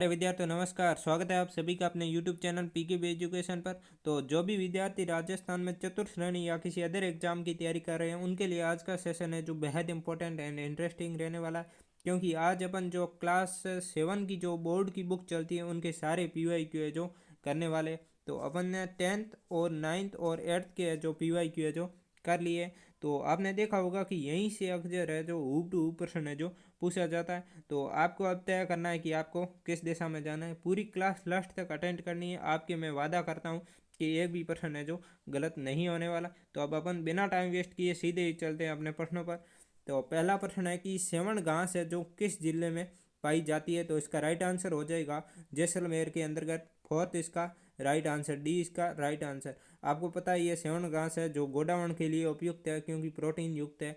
अरे विद्यार्थियों नमस्कार। स्वागत है आप सभी का अपने YouTube चैनल पीकेबी एजुकेशन पर। तो जो भी विद्यार्थी राजस्थान में चतुर्थ श्रेणी या किसी अदर एग्जाम की तैयारी कर रहे हैं उनके लिए आज का सेशन है जो बेहद इंपॉर्टेंट एंड इंटरेस्टिंग रहने वाला है। क्योंकि आज अपन जो क्लास 7 की जो बोर्ड की बुक चलती है उनके सारे PYQ है जो करने वाले। तो अपन ने 10th और 9th और 8th के जो PYQ है जो कर लिए। तो आपने देखा होगा कि यहीं से अक्सर है जो हूब टू हूब प्रश्न है जो पूछा जाता है। तो आपको अब तय करना है कि आपको किस दिशा में जाना है। पूरी क्लास लास्ट तक अटेंड करनी है। आपके मैं वादा करता हूँ कि एक भी प्रश्न है जो गलत नहीं होने वाला। तो अब अपन बिना टाइम वेस्ट किए सीधे ही चलते हैं अपने प्रश्नों पर। तो पहला प्रश्न है कि सेवण घास है जो किस जिले में पाई जाती है। तो इसका राइट आंसर हो जाएगा जैसलमेर के अंतर्गत। फोर्थ इसका राइट आंसर, डी इसका राइट आंसर। आपको पता है ये सेवण घास है जो गोडावण के लिए उपयुक्त है क्योंकि प्रोटीन युक्त है।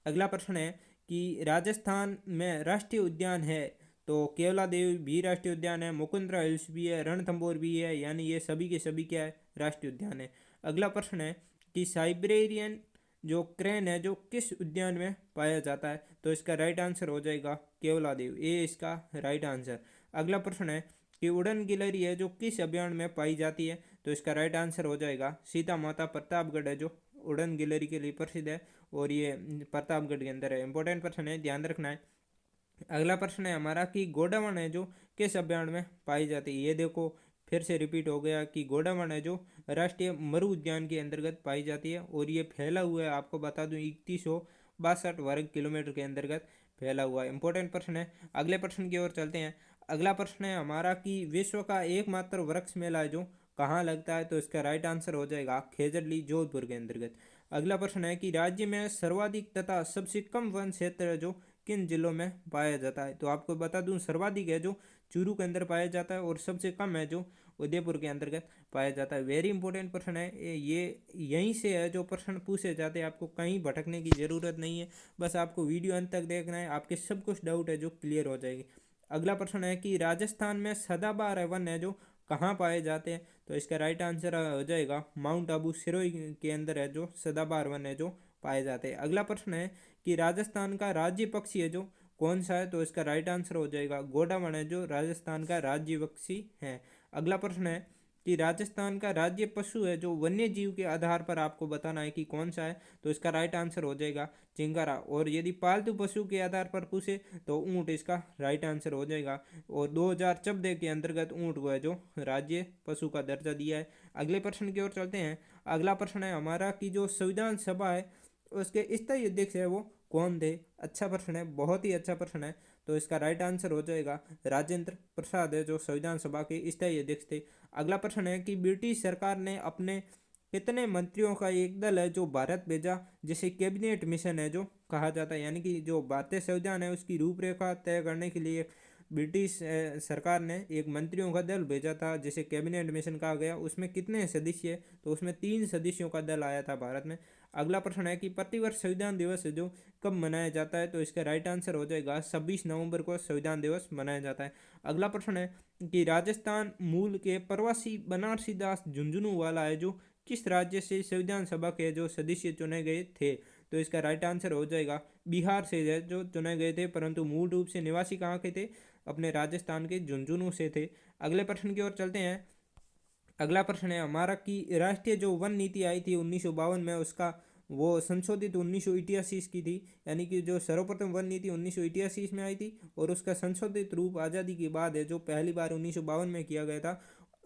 अगला प्रश्न है कि राजस्थान में राष्ट्रीय उद्यान है। तो केवला देवी भी राष्ट्रीय उद्यान है, मुकुंदरा हिल्स भी है, रणथंभौर भी है, यानी ये सभी के सभी क्या है, राष्ट्रीय उद्यान है। अगला प्रश्न है कि साइबेरियन जो क्रेन है जो किस उद्यान में पाया जाता है। तो इसका राइट आंसर हो जाएगा केवला देव, ए इसका राइट आंसर। अगला प्रश्न है कि उड़न गिलहरी है जो किस अभ्यारण्य में पाई जाती है। तो इसका राइट आंसर हो जाएगा सीता माता प्रतापगढ़ है जो उड़न गिलहरी के लिए प्रसिद्ध है और ये प्रतापगढ़ के अंदर है। इंपॉर्टेंट प्रश्न है, ध्यान रखना है। अगला प्रश्न है हमारा कि गोडावण है जो किस अभ्यारण्य में पाई जाती है। ये देखो फिर से रिपीट हो गया कि गोडावण है जो राष्ट्रीय मरु उद्यान के अंतर्गत पाई जाती है और ये फैला हुआ है, आपको बता दूं, 3162 वर्ग किलोमीटर के अंतर्गत फैला हुआ है। इंपॉर्टेंट प्रश्न है। अगले प्रश्न की ओर चलते हैं। अगला प्रश्न है हमारा कि विश्व का एकमात्र वृक्ष मेला है जो कहाँ लगता है। तो इसका राइट आंसर हो जाएगा खेजड़ली, जोधपुर के अंतर्गत। अगला प्रश्न है कि राज्य में सर्वाधिक तथा सबसे कम वन क्षेत्र है जो किन जिलों में पाया जाता है। तो आपको बता दूं सर्वाधिक है जो चूरू के अंदर पाया जाता है और सबसे कम है जो उदयपुर के अंतर्गत पाया जाता है। वेरी इंपॉर्टेंट प्रश्न है ये यहीं से है जो प्रश्न पूछे जाते हैं। आपको कहीं भटकने की ज़रूरत नहीं है, बस आपको वीडियो अंत तक देखना है, आपके सब कुछ डाउट है जो क्लियर हो जाएगी। अगला प्रश्न है कि राजस्थान में सदाबहार वन है जो कहाँ पाए जाते हैं। तो इसका राइट आंसर हो जाएगा माउंट आबू सिरोही के अंदर है जो सदाबहार वन है जो पाए जाते हैं। अगला प्रश्न है कि राजस्थान का राज्य पक्षी है जो कौन सा है। तो इसका राइट आंसर हो जाएगा गोडावण है जो राजस्थान का राज्य पक्षी है। अगला प्रश्न है कि राजस्थान का राज्य पशु है जो वन्य जीव के आधार पर आपको बताना है कि कौन सा है। तो इसका राइट आंसर हो जाएगा चिंकारा। और यदि पालतू पशु के आधार पर पूछे तो ऊंट इसका राइट आंसर हो जाएगा। और 2014 के अंतर्गत ऊंट को है जो राज्य पशु का दर्जा दिया है। अगले प्रश्न की ओर चलते हैं। अगला प्रश्न है हमारा कि जो संविधान सभा है उसके स्थायी अध्यक्ष है वो कौन थे। अच्छा प्रश्न है, बहुत ही अच्छा प्रश्न है। तो इसका राइट आंसर हो जाएगा राजेंद्र प्रसाद है जो संविधान सभा के स्थायी अध्यक्ष थे। अगला प्रश्न है कि ब्रिटिश सरकार ने अपने कितने मंत्रियों का एक दल है जो भारत भेजा, जिसे कैबिनेट मिशन है जो कहा जाता है। यानी कि जो भारतीय संविधान है उसकी रूपरेखा तय करने के लिए ब्रिटिश सरकार ने एक मंत्रियों का दल भेजा था जिसे कैबिनेट मिशन कहा गया। उसमें कितने सदस्य, तो उसमें 3 सदस्यों का दल आया था भारत में। अगला प्रश्न है कि प्रतिवर्ष संविधान दिवस जो कब मनाया जाता है। तो इसका राइट आंसर हो जाएगा 26 नवंबर को संविधान दिवस मनाया जाता है। अगला प्रश्न है कि राजस्थान मूल के प्रवासी बनारसी दास झुंझुनू वाला है जो किस राज्य से संविधान सभा के जो सदस्य चुने गए थे। तो इसका राइट आंसर हो जाएगा बिहार से है जो चुने गए थे, परंतु मूल रूप से निवासी कहाँ के थे, अपने राजस्थान के झुंझुनू से थे। अगले प्रश्न की ओर चलते हैं। अगला प्रश्न है हमारा कि राष्ट्रीय जो वन नीति आई थी 1952 में, उसका वो संशोधित 1988 की थी। यानी कि जो सर्वप्रथम वन नीति 1988 में आई थी और उसका संशोधित रूप आज़ादी के बाद है जो पहली बार 1952 में किया गया था,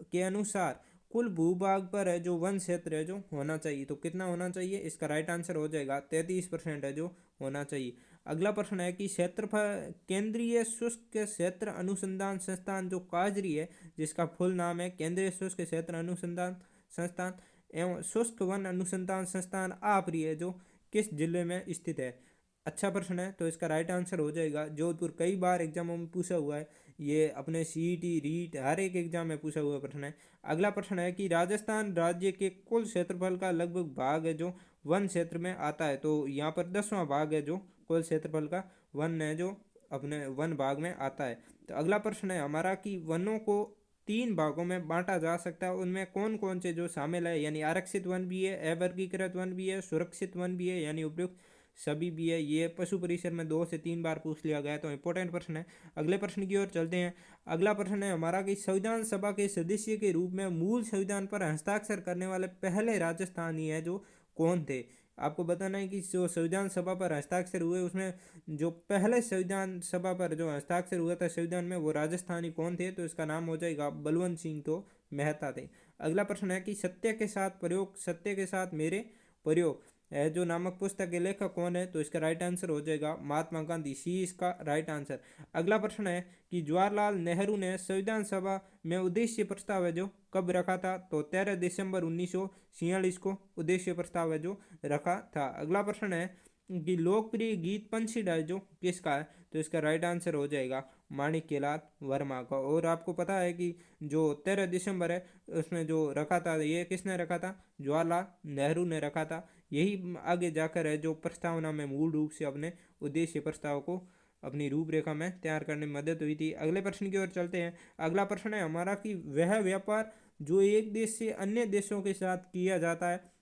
के अनुसार कुल भूभाग पर है जो वन क्षेत्र है जो होना चाहिए। तो कितना होना चाहिए, इसका राइट आंसर हो जाएगा 33% है जो होना चाहिए। अगला प्रश्न है कि क्षेत्रफल केंद्रीय शुष्क क्षेत्र अनुसंधान संस्थान जो काजरी है, जिसका फुल नाम है केंद्रीय शुष्क क्षेत्र अनुसंधान संस्थान एवं शुष्क वन अनुसंधान संस्थान आपरी है जो किस जिले में स्थित है। अच्छा प्रश्न है, तो इसका राइट आंसर हो जाएगा जोधपुर। कई बार एग्जामों में पूछा हुआ है, ये अपने CET रीट हर एक एग्जाम में पूछा हुआ प्रश्न है। अगला प्रश्न है कि राजस्थान राज्य के कुल क्षेत्रफल का लगभग भाग है जो वन क्षेत्र में आता है। तो यहाँ पर 10वां भाग है जो कुल क्षेत्रफल का वन है जो अपने वन भाग में आता है। तो अगला प्रश्न है हमारा कि वनों को 3 भागों में बांटा जा सकता है, उनमें कौन कौन से जो शामिल है। यानी आरक्षित वन भी है, अवर्गीकृत वन भी है, सुरक्षित वन भी है, यानी उपयुक्त सभी भी है। ये पशु परिसर में 2 से 3 बार पूछ लिया गया, तो इंपॉर्टेंट प्रश्न है। अगले प्रश्न की ओर चलते हैं। अगला प्रश्न है हमारा कि संविधान सभा के सदस्य के रूप में मूल संविधान पर हस्ताक्षर करने वाले पहले राजस्थानी है जो कौन थे। आपको बताना है कि जो संविधान सभा पर हस्ताक्षर हुए उसमें जो पहले संविधान सभा पर जो हस्ताक्षर हुआ था संविधान में, वो राजस्थानी कौन थे, तो इसका नाम हो जाएगा बलवंत सिंह तो मेहता थे। अगला प्रश्न है कि सत्य के साथ प्रयोग, सत्य के साथ मेरे प्रयोग है जो नामक पुस्तक के लेखक कौन है, तो इसका राइट आंसर हो जाएगा महात्मा गांधी। सी इसका राइट आंसर। अगला प्रश्न है कि जवाहरलाल नेहरू ने संविधान सभा में उद्देश्य प्रस्ताव है जो कब रखा था, तो 13 दिसंबर 1946 को उद्देश्य प्रस्ताव है जो रखा था। अगला प्रश्न है कि लोकप्रिय गीत पंछी डाल जो किसका है, तो इसका राइट आंसर हो जाएगा माणिक्यलाल वर्मा का। और आपको पता है कि जो 13 दिसंबर है उसमें जो रखा था ये किसने रखा था, जवाहरलाल नेहरू ने रखा था। यही आगे जाकर है जो प्रस्तावना में मूल रूप से अपने उद्देश्य प्रस्ताव को अपनी रूपरेखा में तैयार करने में मदद हुई थी। अगले प्रश्न की ओर चलते हैं। अगला प्रश्न है हमारा कि वह व्यापार जो एक देश से अन्य देशों के साथ किया जाता है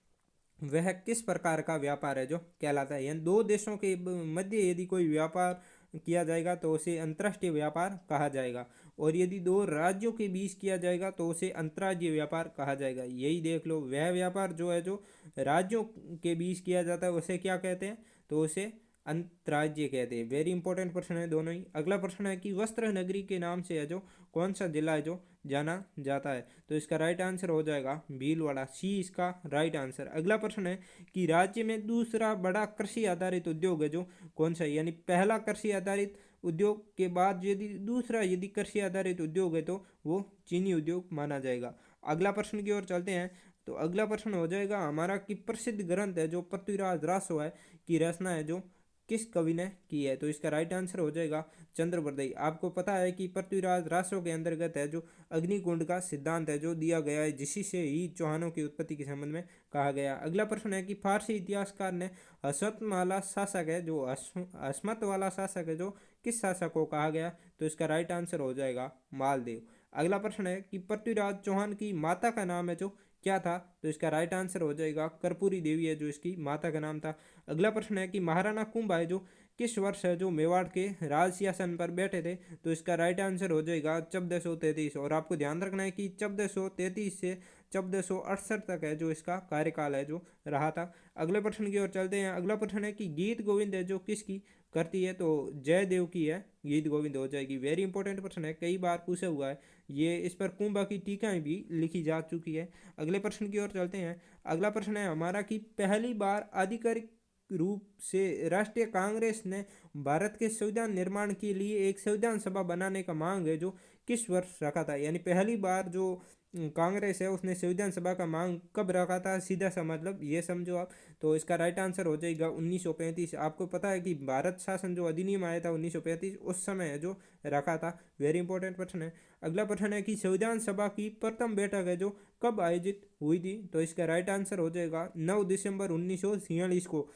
वह किस प्रकार का व्यापार है जो कहलाता है। यानी दो देशों के मध्य यदि कोई व्यापार किया जाएगा तो उसे अंतर्राष्ट्रीय व्यापार कहा जाएगा, और यदि दो राज्यों के बीच किया जाएगा तो उसे अंतर्राज्यीय व्यापार कहा जाएगा। यही देख लो, वह व्यापार जो है जो राज्यों के बीच किया जाता है उसे क्या कहते हैं, तो उसे अंतर्राज्यीय कहते हैं। वेरी इंपॉर्टेंट प्रश्न है दोनों ही। अगला प्रश्न है कि वस्त्र नगरी के नाम से है जो कौन सा जिला है जो जाना जाता है, तो इसका राइट आंसर हो जाएगा भीलवाड़ा। सी इसका राइट आंसर। अगला प्रश्न है कि राज्य में दूसरा बड़ा कृषि आधारित उद्योग है जो कौन सा है, यानी पहला कृषि आधारित उद्योग के बाद यदि दूसरा यदि कृषि आधारित उद्योग है तो वो चीनी उद्योग माना जाएगा। अगला प्रश्न की ओर चलते हैं। तो अगला प्रश्न हो जाएगा हमारा कि प्रसिद्ध ग्रंथ है जो पृथ्वीराज रासो है की रचना है जो किस कवि ने की है, तो इसका राइट आंसर हो जाएगा चंद्रवरदाई। आपको पता है कि पृथ्वीराज रासो के अंतर्गत है जो अग्निकुंड का सिद्धांत है जो दिया गया है, जिसी से ही चौहानों की उत्पत्ति के संबंध में कहा गया। अगला प्रश्न है कि फारसी इतिहासकार ने हसमत वाला शासक है जो हसमत वाला शासक है जो किस शासक को कहा गया, तो इसका राइट आंसर हो जाएगा मालदेव। अगला प्रश्न है कि पृथ्वीराज चौहान की माता का नाम है जो क्या था, तो इसका राइट आंसर हो जाएगा कर्पूरी देवी है जो इसकी माता का नाम था। अगला प्रश्न है कि महाराणा कुंभा है जो किस वर्ष है जो मेवाड़ के राज सिंहासन पर बैठे थे, तो इसका राइट आंसर हो जाएगा 1433। और आपको ध्यान रखना है कि 1433 से 1468 तक है जो इसका कार्यकाल है जो रहा था। अगले प्रश्न की ओर चलते हैं। अगला प्रश्न है कि गीत गोविंद है जो किसकी करती है, तो जयदेव की है गीत गोविंद हो जाएगी। वेरी इंपॉर्टेंट प्रश्न है, कई बार पूछा हुआ है ये। इस पर कुंभा की टीकाएं भी लिखी जा चुकी है। अगले प्रश्न की ओर चलते हैं। अगला प्रश्न है हमारा कि पहली बार आधिकारिक रूप से राष्ट्रीय कांग्रेस ने भारत के संविधान निर्माण के लिए एक संविधान सभा बनाने का मांग है जो किस वर्ष रखा था, यानी पहली बार जो कांग्रेस है उसने संविधान सभा का मांग कब रखा था, सीधा सा मतलब ये समझो आप। तो इसका राइट आंसर हो जाएगा 1935। आपको पता है कि भारत शासन जो अधिनियम आया था 1935 उस समय जो रखा था। वेरी इंपॉर्टेंट प्रश्न है। अगला प्रश्न है कि संविधान सभा की प्रथम बैठक है जो कब आयोजित हुई थी, तो इसका राइट आंसर हो जाएगा 9 दिसंबर 1946 को।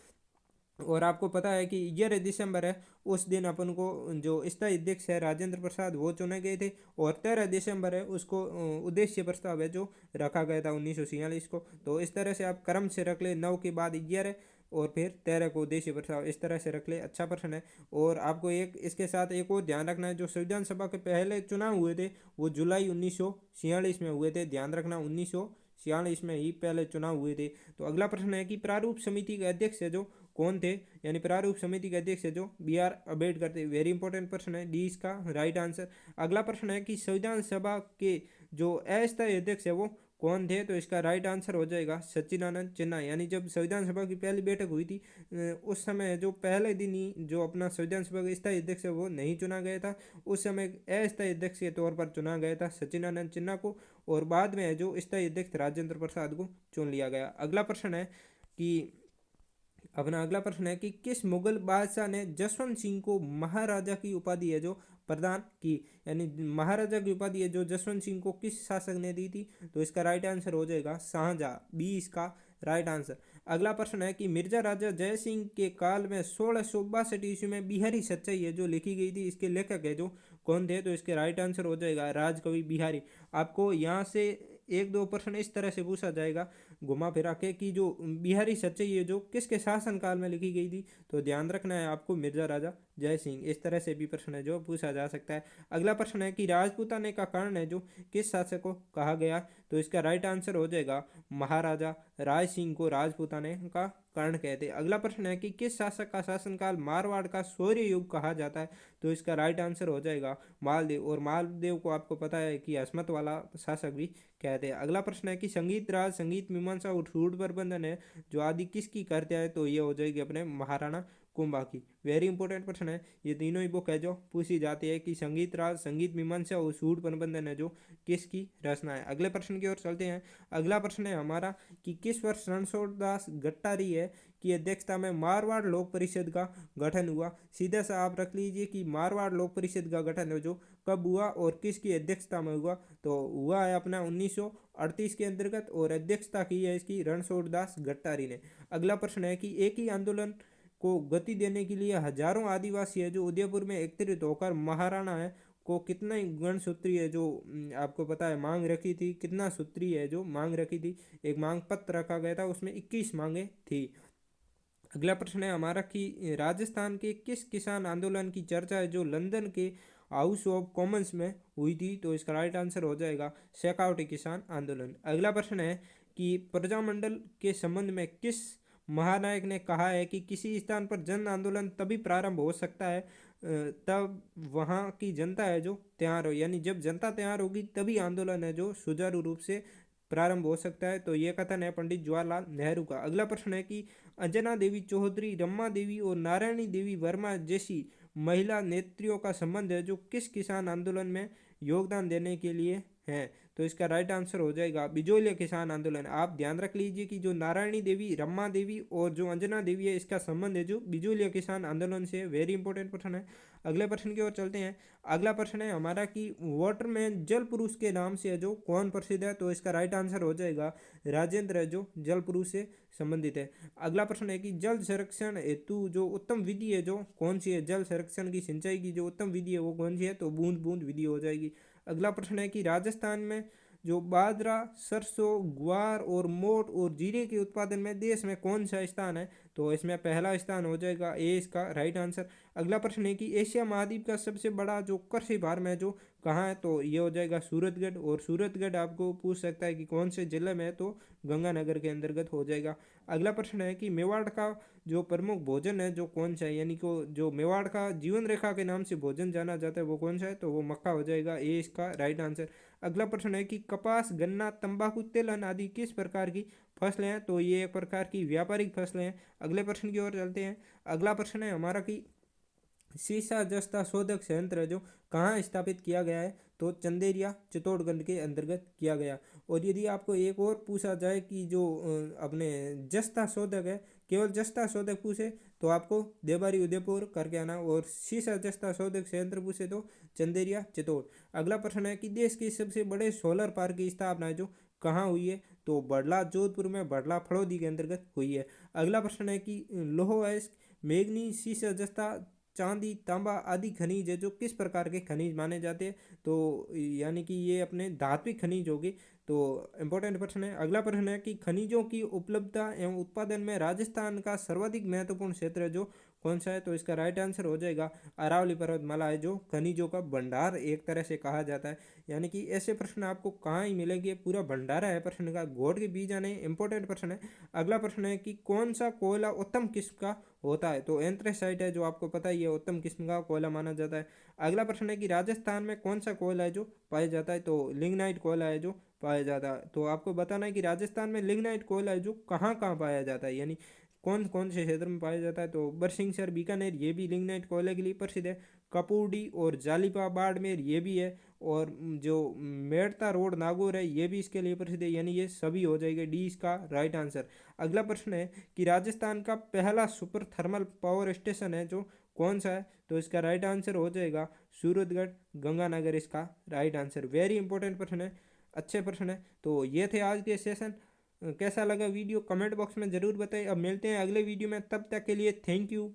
और आपको पता है कि 11 दिसंबर है उस दिन अपन को जो स्थायी अध्यक्ष है राजेंद्र प्रसाद वो चुने गए थे, और 13 दिसंबर है उसको उद्देश्य प्रस्ताव है जो रखा गया था 1946 को। तो इस तरह से आप क्रम से रख ले, 9 के बाद 11 और फिर 13 को उद्देश्य प्रस्ताव, इस तरह से रख ले। अच्छा प्रश्न है। और आपको एक इसके साथ एक और ध्यान रखना है, जो संविधान सभा के पहले चुनाव हुए थे वो जुलाई 1946 में हुए थे। ध्यान रखना 1946 में ही पहले चुनाव हुए थे। तो अगला प्रश्न है कि प्रारूप समिति के अध्यक्ष है जो कौन थे, यानी प्रारूप समिति के अध्यक्ष है जो BR अम्बेडकर थे। वेरी इंपॉर्टेंट प्रश्न है, डी इसका राइट आंसर। अगला प्रश्न है कि संविधान सभा के जो अस्थायी अध्यक्ष है वो कौन थे, तो इसका राइट आंसर हो जाएगा सच्चिदानंद सिन्हा। यानी जब संविधान सभा की पहली बैठक हुई थी उस समय जो पहले दिन ही जो अपना संविधान सभा का स्थायी अध्यक्ष है वो नहीं चुना गया था, उस समय अस्थायी अध्यक्ष के तौर पर चुना गया था सच्चिदानंद सिन्हा को, और बाद में जो स्थायी अध्यक्ष राजेंद्र प्रसाद को चुन लिया गया। अगला प्रश्न है कि अपना अगला प्रश्न है कि किस मुगल बादशाह ने जसवंत सिंह को महाराजा की उपाधि है जो प्रदान की, यानी महाराजा की उपाधि है जो जसवंत सिंह को किस शासक ने दी थी, तो इसका राइट आंसर हो जाएगा शाहजहां। बी इसका राइट आंसर। अगला प्रश्न है कि मिर्जा राजा जय सिंह के काल में 1662 ईस्वी में बिहारी सच्चाई है जो लिखी गई थी, इसके लेखक है जो कौन थे, तो इसके राइट आंसर हो जाएगा राजकवि बिहारी। आपको यहाँ से एक दो प्रश्न इस तरह से पूछा जाएगा घुमा फिरा के कि जो बिहारी सच्चाई है जो किसके शासनकाल में लिखी गई थी, तो ध्यान रखना है आपको मिर्जा राजा जय सिंह। इस तरह से भी प्रश्न है जो पूछा जा सकता है। अगला प्रश्न है कि राजपूताने का कर्ण है जो किस शासक को कहा गया, तो इसका राइट आंसर हो जाएगा महाराजा राय सिंह को राजपूताने का कर्ण कहते हैं। अगला प्रश्न है कि किस शासक का शासनकाल मारवाड़ का शौर्य युग कहा जाता है, तो इसका राइट आंसर हो जाएगा मालदेव। और मालदेव को आपको पता है कि अस्मत वाला शासक भी कहते हैं। अगला प्रश्न है कि संगीत राज, संगीत मीमांसा और सूड प्रबंधन है जो आदि किसकी करते हैं, तो ये हो जाएगी अपने महाराणा कुंभा की। वेरी इंपॉर्टेंट प्रश्न है, ये तीनों ही बुक है जो पूछी जाती है कि संगीत राज, संगीत मीमांसा और सूड प्रबंधन है जो किसकी रचना है। अगले प्रश्न की ओर चलते हैं। अगला प्रश्न है हमारा कि किस वर्ष रणछोड़ दास गट्टारी है की अध्यक्षता में मारवाड़ लोक परिषद का गठन हुआ। सीधा सा आप रख लीजिए कि मारवाड़ लोक परिषद का गठन है जो कब हुआ और किसकी अध्यक्षता में हुआ, तो हुआ है अपना 1938 के अंतर्गत और अध्यक्षता की है इसकी रणछोड़ दास गट्टारी ने। अगला प्रश्न है कि एक ही आंदोलन को गति देने के लिए हजारों आदिवासी है जो उदयपुर में एकत्रित होकर महाराणा है को कितना गण सूत्री है जो आपको पता है मांग रखी थी, कितना सूत्री है जो मांग रखी थी, एक मांग पत्र रखा गया था उसमें 21 मांगे थी। अगला प्रश्न है हमारा कि राजस्थान के किस किसान आंदोलन की चर्चा है जो लंदन के हाउस ऑफ कॉमन्स में हुई थी, तो इसका राइट आंसर हो जाएगा शेखावटी किसान आंदोलन। अगला प्रश्न है कि प्रजामंडल के संबंध में किस महानायक ने कहा है कि किसी स्थान पर जन आंदोलन तभी प्रारंभ हो सकता है तब वहाँ की जनता है जो तैयार हो, यानी जब जनता तैयार होगी तभी आंदोलन है जो सुचारू रूप से प्रारंभ हो सकता है, तो ये कथन है पंडित जवाहरलाल नेहरू का। अगला प्रश्न है कि अंजना देवी चौधरी, रमा देवी और नारायणी देवी वर्मा जैसी महिला नेत्रियों का संबंध है जो किस किसान आंदोलन में योगदान देने के लिए है, तो इसका राइट आंसर हो जाएगा बिजोलिया किसान आंदोलन। आप ध्यान रख लीजिए कि जो नारायणी देवी, रमा देवी और जो अंजना देवी है इसका संबंध है जो बिजोलिया किसान आंदोलन से। वेरी इंपॉर्टेंट प्रश्न है। अगले प्रश्न की ओर चलते हैं। अगला प्रश्न है हमारा कि वाटरमैन जल पुरुष के नाम से है जो कौन प्रसिद्ध है, तो इसका राइट आंसर हो जाएगा राजेंद्र है जो जल पुरुष से संबंधित है। अगला प्रश्न है कि जल संरक्षण हेतु जो उत्तम विधि है जो कौन सी है, जल संरक्षण की सिंचाई की जो उत्तम विधि है वो कौन सी है, तो बूंद बूंद विधि हो जाएगी। अगला प्रश्न है कि राजस्थान में जो बाजरा, सरसों, ग्वार और मोट और जीरे के उत्पादन में देश में कौन सा स्थान है, तो इसमें पहला स्थान हो जाएगा ए इसका राइट आंसर। अगला प्रश्न है कि एशिया महाद्वीप का सबसे बड़ा जो कृषि फार्म है जो कहाँ है, तो ये हो जाएगा सूरतगढ़। और सूरतगढ़ आपको पूछ सकता है कि कौन से जिले में है, तो गंगानगर के अंतर्गत हो जाएगा। अगला प्रश्न है कि मेवाड़ का जो प्रमुख भोजन है जो कौन सा है, यानी को जो मेवाड़ का जीवन रेखा के नाम से भोजन जाना जाता है वो कौन सा है, तो वो मक्का हो जाएगा, ए इसका राइट आंसर। अगला प्रश्न है कि कपास, गन्ना, तंबाकू, तिलहन आदि किस प्रकार की फसलें हैं, तो ये एक प्रकार की व्यापारिक फसलें हैं। अगले प्रश्न की ओर चलते हैं। अगला प्रश्न है हमारा कि सीसा जस्ता शोधक संयंत्र जो कहाँ स्थापित किया गया है, तो चंदेरिया चित्तौड़गढ़ के अंतर्गत किया गया। और यदि आपको एक और पूछा जाए कि जो अपने जस्ता शोधक है, केवल जस्ता शोधक पूछे तो आपको देबारी उदयपुर करके आना, और सीसा जस्ता शोधक संयंत्र पूछे तो चंदेरिया चित्तौड़। अगला प्रश्न है कि देश के सबसे बड़े सोलर पार्क की स्थापना जो कहाँ हुई है, तो बड़ला जोधपुर में बड़ला फड़ौदी के अंतर्गत हुई है। अगला प्रश्न है कि लोह अयस्क, मैग्नीज, सीसा जस्ता, चांदी, तांबा आदि खनिज है जो किस प्रकार के खनिज माने जाते हैं, तो यानी कि ये अपने धात्विक खनिज होगी, तो इम्पोर्टेंट प्रश्न है। अगला प्रश्न है कि खनिजों की उपलब्धता एवं उत्पादन में राजस्थान का सर्वाधिक महत्वपूर्ण क्षेत्र है जो कौन सा है, तो इसका राइट आंसर हो जाएगा अरावली पर्वतमाला है जो खनिजों का भंडार एक तरह से कहा जाता है। यानी कि ऐसे प्रश्न आपको कहाँ ही मिलेंगे, पूरा भंडारा है प्रश्न का, घोट के बीज आने इंपॉर्टेंट प्रश्न है। अगला प्रश्न है कि कौन सा कोयला उत्तम किस्म का होता है, तो एंथ्रेसाइट है जो आपको पता ही है उत्तम किस्म का कोयला माना जाता है। अगला प्रश्न है कि राजस्थान में कौन सा कोयला है जो पाया जाता है, तो लिग्नाइट कोयला है जो पाया जाता है। तो आपको बताना है कि राजस्थान में लिग्नाइट कोयला है जो कहाँ कहाँ पाया जाता है, यानी कौन कौन से क्षेत्र में पाया जाता है, तो बरसिंहसर, बीकानेर ये भी लिग्नाइट कोयले के लिए प्रसिद्ध है। कपूरडी और जालिपा बाड़मेर ये भी है, और जो मेड़ता रोड नागौर है ये भी इसके लिए प्रसिद्ध है, यानी ये सभी हो जाएगा, डी इसका राइट आंसर। अगला प्रश्न है कि राजस्थान का पहला सुपर थर्मल पावर स्टेशन है जो कौन सा है, तो इसका राइट आंसर हो जाएगा सूरतगढ़, गंगानगर इसका राइट आंसर। वेरी इंपॉर्टेंट प्रश्न है, अच्छे प्रश्न है। तो ये थे आज के सेशन। कैसा लगा वीडियो कमेंट बॉक्स में ज़रूर बताएं। अब मिलते हैं अगले वीडियो में, तब तक के लिए थैंक यू।